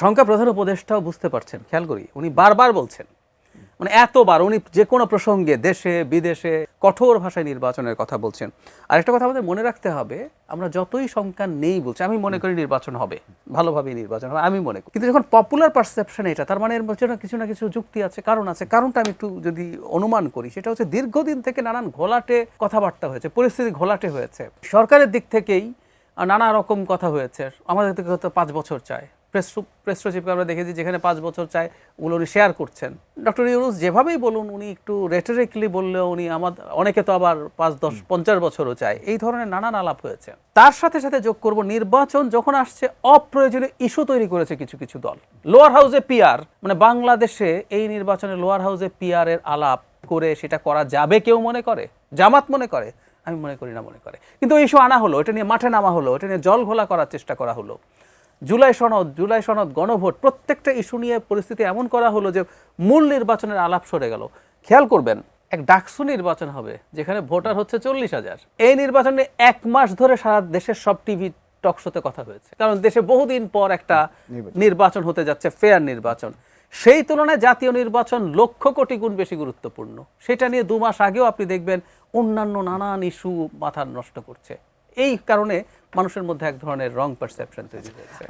শঙ্কা প্রধান উপদেষ্টাও বুঝতে পারছেন, খেয়াল করি উনি বারবার বলছেন, মানে এতবার উনি যে কোনো প্রসঙ্গে দেশে বিদেশে কঠোর ভাষায় নির্বাচনের কথা বলছেন। আরেকটা কথা আমাদের মনে রাখতে হবে, আমরা যতই শঙ্কা নেই বলছি, আমি মনে করি নির্বাচন হবে, ভালোভাবেই নির্বাচন হবে আমি মনে করি, কিন্তু যখন পপুলার পারসেপশন এটা, তার মানে এর পেছনে কিছু না কিছু যুক্তি আছে, কারণ আছে। কারণটা আমি একটু যদি অনুমান করি, সেটা হচ্ছে দীর্ঘদিন থেকে নানান ঘোলাটে কথাবার্তা হয়েছে, পরিস্থিতি ঘোলাটে হয়েছে, সরকারের দিক থেকেই নানা রকম কথা হয়েছে। আমাদের দিকে হয়তো 5 বছর চায়, প্রেস সচিবকে আমরা দেখেছি যেখানে 5 বছর চায় ওগুলো উনি শেয়ার করছেন। ডক্টর ইউনূস যেভাবেই বলুন, উনি একটু রেটরিক্যালি বললেও উনি অনেকে তো আবার 5, 10, 50 বছরও চায়, এই ধরনের নানান আলাপ হয়েছে। তার সাথে সাথে যোগ করব, নির্বাচন যখন আসছে অপ্রয়োজনীয় ইস্যু তৈরি করেছে কিছু কিছু দল। লোয়ার হাউসে পিআর, মানে বাংলাদেশে এই নির্বাচনে লোয়ার হাউসে পিআর এর আলাপ করে সেটা করা যাবে কেউ মনে করে, জামাত মনে করে, আমি মনে করি না মনে করে, কিন্তু ইস্যু আনা হলো, এটা নিয়ে মাঠে নামা হলো, এটা নিয়ে জল ঘোলা করার চেষ্টা করা হলো। জুলাই সনদ, গণভোট, প্রত্যেকটা ইস্যু নিয়ে পরিস্থিতি এমন করা হলো যে মূল নির্বাচনের আলাপ সরে গেল। খেয়াল করবেন, এক ডাকসু নির্বাচন হবে যেখানে ভোটার হচ্ছে 40,000। এই নির্বাচনে 1 মাস ধরে সারা দেশের সব টিভি টকশোতে কথা হয়েছে, কারণ দেশে বহুদিন পর একটা নির্বাচন হতে যাচ্ছে, ফেয়ার নির্বাচন। সেই তুলনায় জাতীয় নির্বাচন লক্ষ কোটি গুণ বেশি গুরুত্বপূর্ণ। সেটা নিয়ে 2 মাস আগেও আপনি দেখবেন অন্যান্য নানান ইস্যু মাথা নষ্ট করছে। এই কারণে মানুষের মধ্যে এক ধরনের রং পারসেপশন তৈরি হয়েছে।